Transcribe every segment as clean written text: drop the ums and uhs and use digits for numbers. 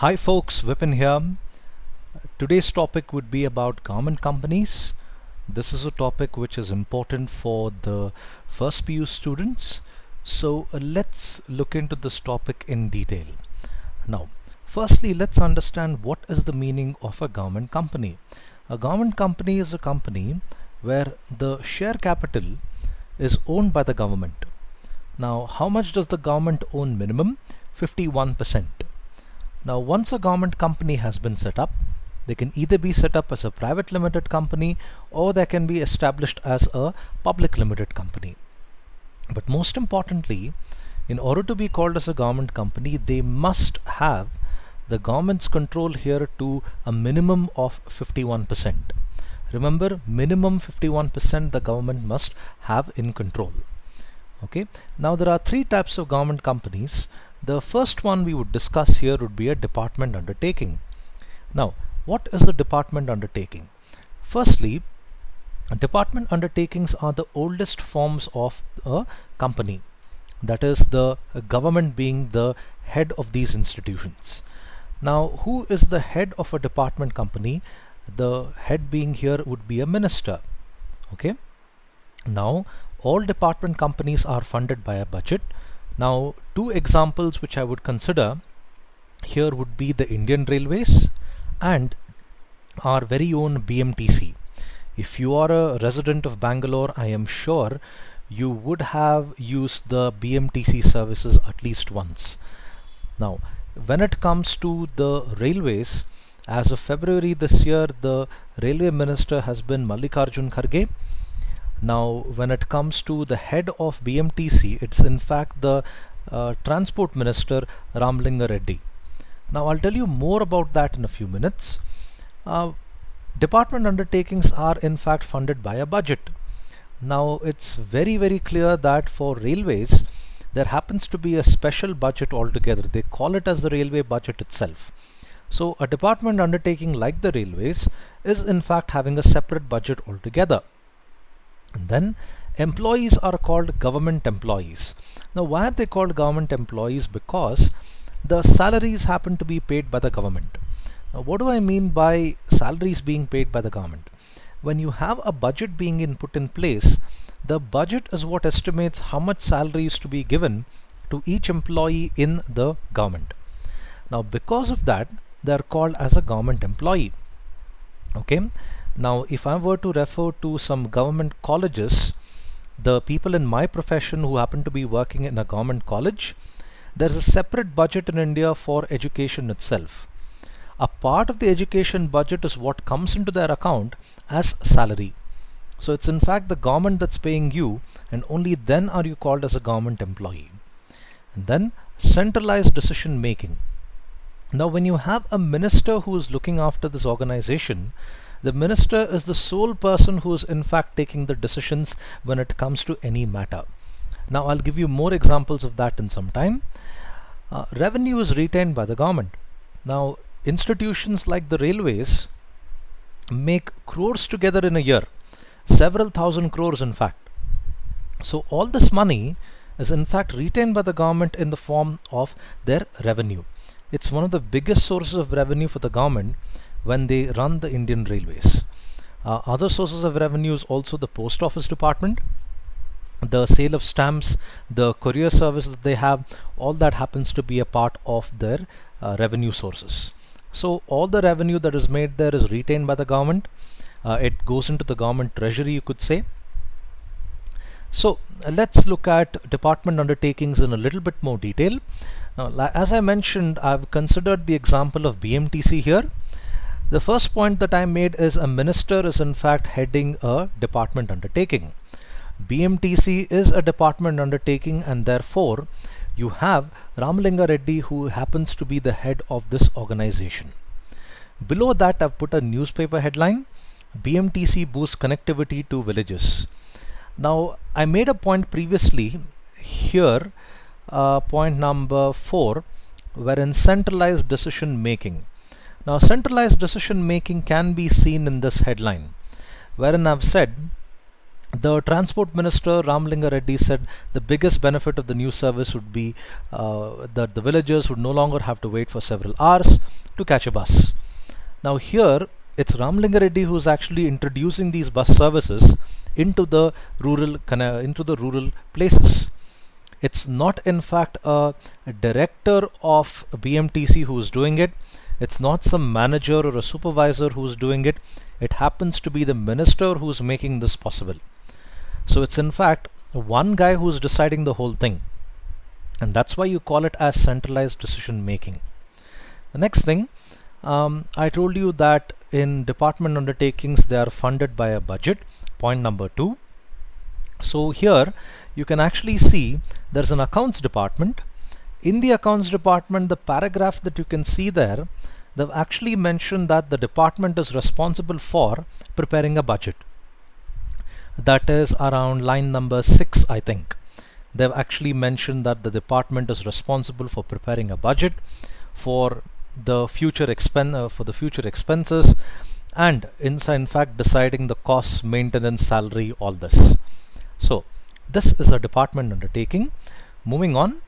Hi folks, Vipin here. Today's topic would be about government companies. This is a topic which is important for the first PU students. So let's look into this topic in detail. Now, firstly, let's understand what is the meaning of a government company. A government company is a company where the share capital is owned by the government. Now, how much does the government own minimum? 51%. Now, once a government company has been set up, they can either be set up as a private limited company or they can be established as a public limited company. But most importantly, in order to be called as a government company, they must have the government's control here to a minimum of 51%. Remember, minimum 51% the government must have in control. Okay. Now there are three types of government companies. The first one we would discuss here would be a department undertaking. Now, what is the department undertaking? Firstly, department undertakings are the oldest forms of a company. That is, the government being the head of these institutions. Now, who is the head of a department company? The head being here would be a minister. Okay. Now, all department companies are funded by a budget. Now, two examples which I would consider here would be the Indian Railways and our very own BMTC. If you are a resident of Bangalore, I am sure you would have used the BMTC services at least once. Now, when it comes to the railways, as of February this year, the railway minister has been Mallikarjun Kharge. Now, when it comes to the head of BMTC, it's in fact the Transport Minister Ramlinga Reddy. Now, I'll tell you more about that in a few minutes. Department undertakings are in fact funded by a budget. Now, it's very clear that for railways, there happens to be a special budget altogether. They call it as the railway budget itself. So, a department undertaking like the railways is in fact having a separate budget altogether. And then employees are called government employees. Now, why are they called government employees? Because the salaries happen to be paid by the government. Now, what do I mean by salaries being paid by the government? When you have a budget being put in place, the budget is what estimates how much salary is to be given to each employee in the government. Now, because of that, they are called as a government employee. Okay. Now, if I were to refer to some government colleges, the people in my profession who happen to be working in a government college, there's a separate budget in India for education itself. A part of the education budget is what comes into their account as salary. So it's in fact the government that's paying you, and only then are you called as a government employee. And then centralized decision making. Now, when you have a minister who is looking after this organization, the minister is the sole person who is in fact taking the decisions when it comes to any matter. Now, I'll give you more examples of that in some time. Revenue is retained by the government. Now, institutions like the railways make crores together in a year, several thousand crores in fact. So all this money is in fact retained by the government in the form of their revenue. It's one of the biggest sources of revenue for the government when they run the Indian Railways. Other sources of revenue is also the post office department, the sale of stamps, the courier service that they have, all that happens to be a part of their revenue sources. So all the revenue that is made there is retained by the government. It goes into the government treasury, you could say. So let's look at department undertakings in a little bit more detail. Now, as I mentioned, I've considered the example of BMTC here. The first point that I made is a minister is in fact heading a department undertaking. BMTC is a department undertaking, and therefore you have Ramlinga Reddy, who happens to be the head of this organization. Below that, I've put a newspaper headline: BMTC boosts connectivity to villages. Now, I made a point previously here, point number 4, wherein centralized decision making. Now, centralized decision making can be seen in this headline, wherein I've said The Transport Minister Ramlinga Reddy said the biggest benefit of the new service would be that the villagers would no longer have to wait for several hours to catch a bus. Now here it's Ramlinga Reddy who's actually introducing these bus services into the rural places. It's not in fact a director of BMTC who's doing it. It's not some manager or a supervisor who's doing it. It happens to be the minister who's making this possible. So it's in fact one guy who's deciding the whole thing. And that's why you call it as centralized decision making. The next thing, I told you that in department undertakings they are funded by a budget. Point number 2. So here you can actually see there's an accounts department. In the accounts department, the paragraph that you can see there, they've actually mentioned that the department is responsible for preparing a budget. That is around line number 6, I think. They've actually mentioned that the department is responsible for preparing a budget for the future expenses, and in fact deciding the costs, maintenance, salary, all this. So this is a department undertaking. Moving on,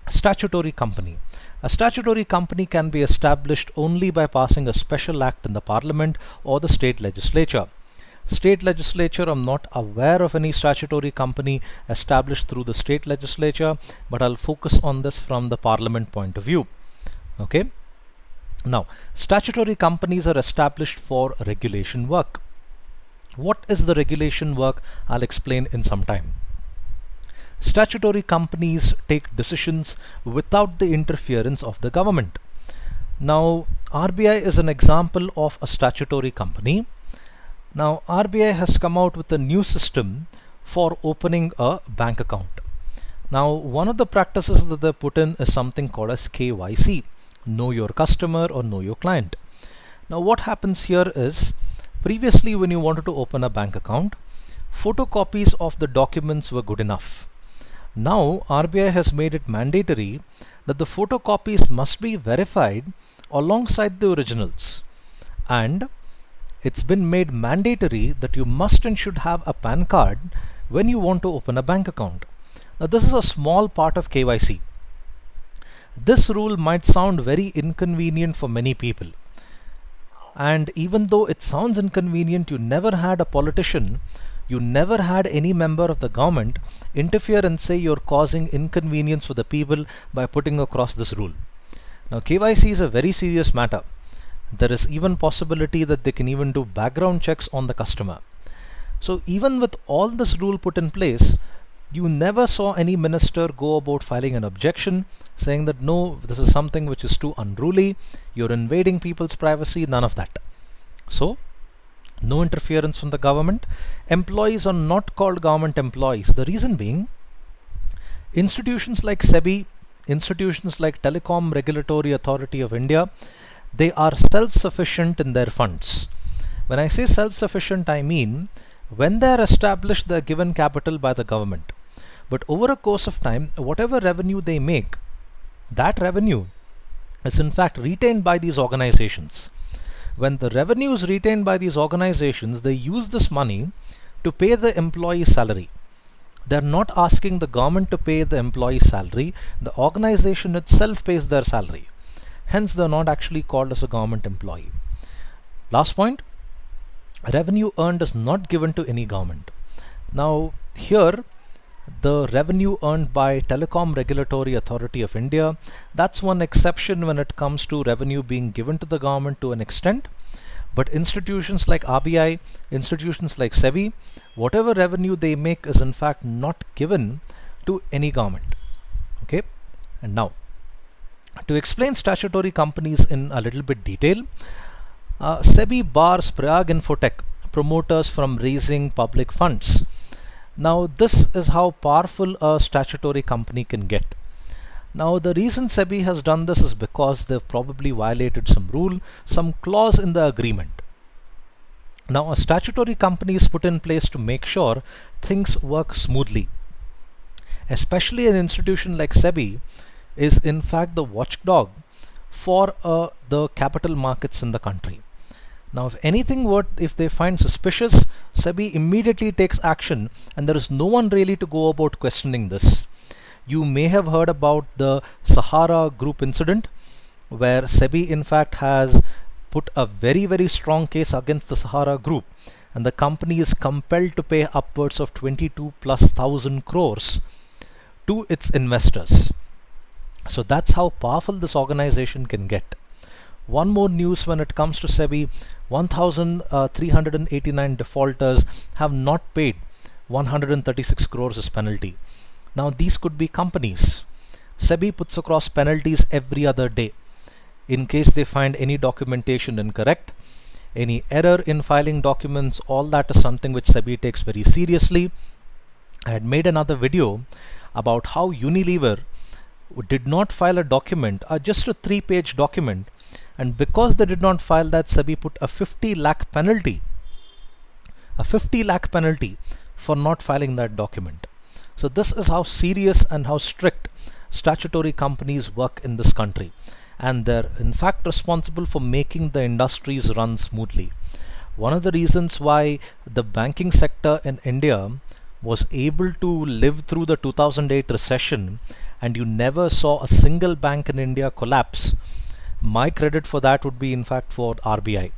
statutory company. A statutory company can be established only by passing a special act in the parliament or the state legislature. State legislature, I'm not aware of any statutory company established through the state legislature, but I'll focus on this from the parliament point of view. Okay. Now, statutory companies are established for regulation work. What is the regulation work? I'll explain in some time. Statutory companies take decisions without the interference of the government. Now, RBI is an example of a statutory company. Now, RBI has come out with a new system for opening a bank account. Now, one of the practices that they put in is something called as KYC, know your customer or know your client. Now, what happens here is, previously when you wanted to open a bank account, photocopies of the documents were good enough. Now, RBI has made it mandatory that the photocopies must be verified alongside the originals, and it's been made mandatory that you must and should have a PAN card when you want to open a bank account. Now, this is a small part of KYC. This rule might sound very inconvenient for many people. And even though it sounds inconvenient, you never had a politician, you never had any member of the government interfere and say you're causing inconvenience for the people by putting across this rule. Now, KYC is a very serious matter. There is even possibility that they can even do background checks on the customer. So even with all this rule put in place, you never saw any minister go about filing an objection saying that no, this is something which is too unruly, you're invading people's privacy, none of that. So no interference from the government. Employees are not called government employees. The reason being, institutions like SEBI, institutions like Telecom Regulatory Authority of India, they are self-sufficient in their funds. When I say self-sufficient, I mean when they are established, they are given capital by the government. But over a course of time, whatever revenue they make, that revenue is in fact retained by these organizations. When the revenue is retained by these organizations, they use this money to pay the employee's salary. They're not asking the government to pay the employee's salary. The organization itself pays their salary. Hence, they're not actually called as a government employee. Last point, revenue earned is not given to any government. Now, here, the revenue earned by Telecom Regulatory Authority of India, that's one exception when it comes to revenue being given to the government to an extent. But institutions like RBI, institutions like SEBI, whatever revenue they make is in fact not given to any government. Okay, and now, to explain statutory companies in a little bit detail, SEBI bars Prayag Infotech promoters from raising public funds. Now, this is how powerful a statutory company can get. Now, the reason SEBI has done this is because they've probably violated some rule, some clause in the agreement. Now, a statutory company is put in place to make sure things work smoothly. Especially an institution like SEBI is in fact the watchdog for the capital markets in the country. Now if they find suspicious, SEBI immediately takes action, and there is no one really to go about questioning this. You may have heard about the Sahara Group incident, where SEBI in fact has put a very strong case against the Sahara Group, and the company is compelled to pay upwards of 22,000+ crores to its investors. So that's how powerful this organization can get. One more news when it comes to SEBI: 1,389 defaulters have not paid 136 crores as penalty. Now these could be companies. SEBI puts across penalties every other day in case they find any documentation incorrect, any error in filing documents. All that is something which SEBI takes very seriously. I had made another video about how Unilever did not file a document, just a 3-page document, and because they did not file that, SEBI put a 50 lakh penalty for not filing that document. So this is how serious and how strict statutory companies work in this country, and they're in fact responsible for making the industries run smoothly. One of the reasons why the banking sector in India was able to live through the 2008 recession and you never saw a single bank in India collapse, my credit for that would be in fact for RBI.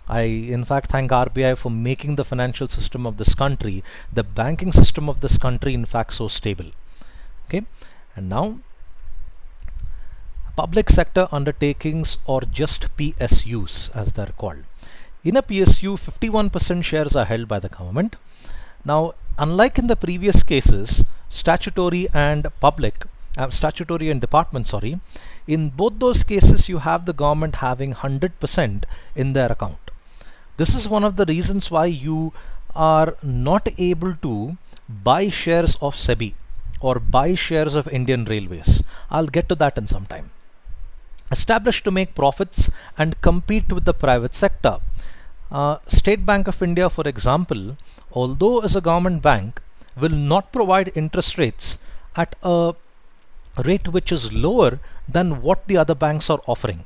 I in fact thank RBI for making the financial system of this country, the banking system of this country, in fact so stable. Okay, and now public sector undertakings, or just PSUs as they're called. In a PSU, 51% shares are held by the government. Now, unlike in the previous cases, statutory and department, in both those cases you have the government having 100% in their account. This is one of the reasons why you are not able to buy shares of SEBI or buy shares of Indian Railways. I'll get to that in some time. Established to make profits and compete with the private sector. State Bank of India, for example, although is a government bank, will not provide interest rates at a rate which is lower than what the other banks are offering.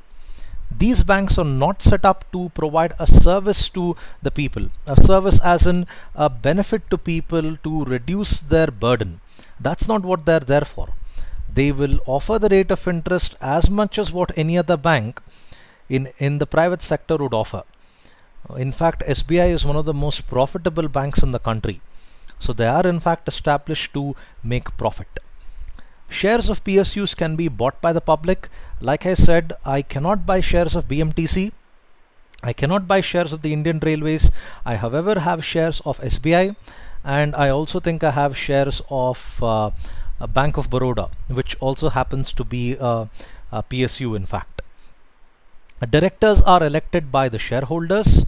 These banks are not set up to provide a service to the people, a service as in a benefit to people to reduce their burden. That's not what they're there for. They will offer the rate of interest as much as what any other bank in the private sector would offer. In fact, SBI is one of the most profitable banks in the country. So they are in fact established to make profit. Shares of PSUs can be bought by the public. Like I said, I cannot buy shares of BMTC. I cannot buy shares of the Indian Railways. I however have shares of SBI, and I also think I have shares of Bank of Baroda, which also happens to be a PSU in fact. Directors are elected by the shareholders.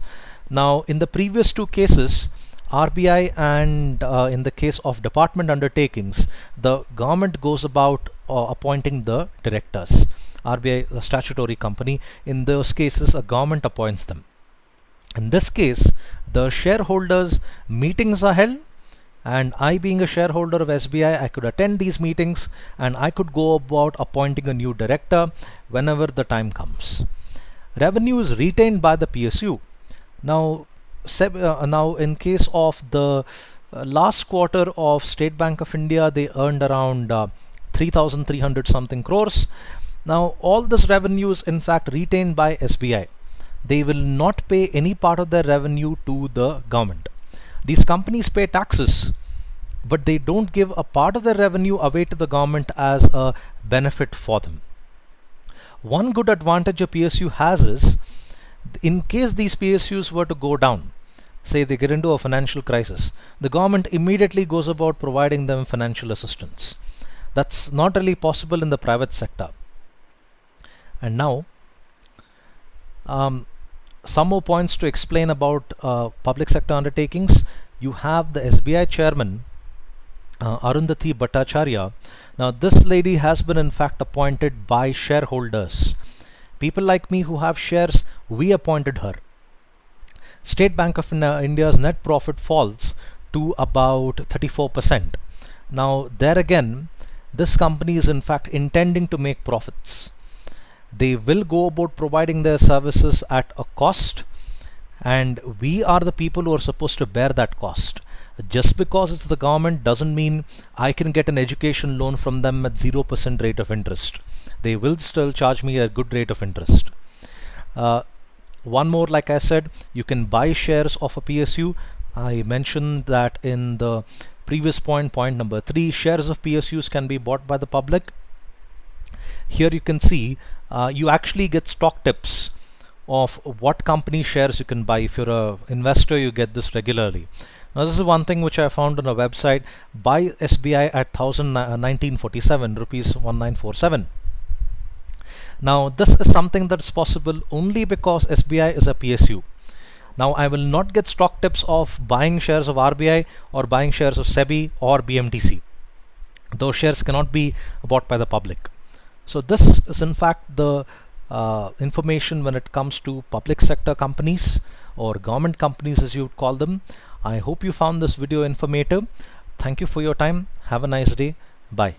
Now in the previous two cases, RBI and in the case of department undertakings, the government goes about appointing the directors. RBI, a statutory company, in those cases a government appoints them. In this case, the shareholders meetings are held, and I, being a shareholder of SBI, I could attend these meetings and I could go about appointing a new director whenever the time comes. Revenue is retained by the PSU. Now in case of the last quarter of State Bank of India, they earned around 3,300 something crores. Now all this revenue is in fact retained by SBI. They will not pay any part of their revenue to the government. These companies pay taxes, but they don't give a part of their revenue away to the government as a benefit for them. One good advantage a PSU has is, in case these PSUs were to go down, say they get into a financial crisis, the government immediately goes about providing them financial assistance. That's not really possible in the private sector. And now, some more points to explain about public sector undertakings. You have the SBI chairman, Arundhati Bhattacharya. Now this lady has been in fact appointed by shareholders. People like me who have shares, we appointed her. State Bank of India's net profit falls to about 34%. Now there again, this company is in fact intending to make profits. They will go about providing their services at a cost, and we are the people who are supposed to bear that cost. Just because it's the government doesn't mean I can get an education loan from them at 0% rate of interest. They will still charge me a good rate of interest. One more, like I said, you can buy shares of a PSU. I mentioned that in the previous point number 3, shares of PSUs can be bought by the public. Here you can see you actually get stock tips of what company shares you can buy. If you're an investor, you get this regularly. Now, this is one thing which I found on a website: buy SBI at 1947 rupees 1947. Now, this is something that's possible only because SBI is a PSU. Now, I will not get stock tips of buying shares of RBI or buying shares of SEBI or BMTC. Those shares cannot be bought by the public. So this is in fact the information when it comes to public sector companies or government companies, as you would call them. I hope you found this video informative. Thank you for your time. Have a nice day. Bye.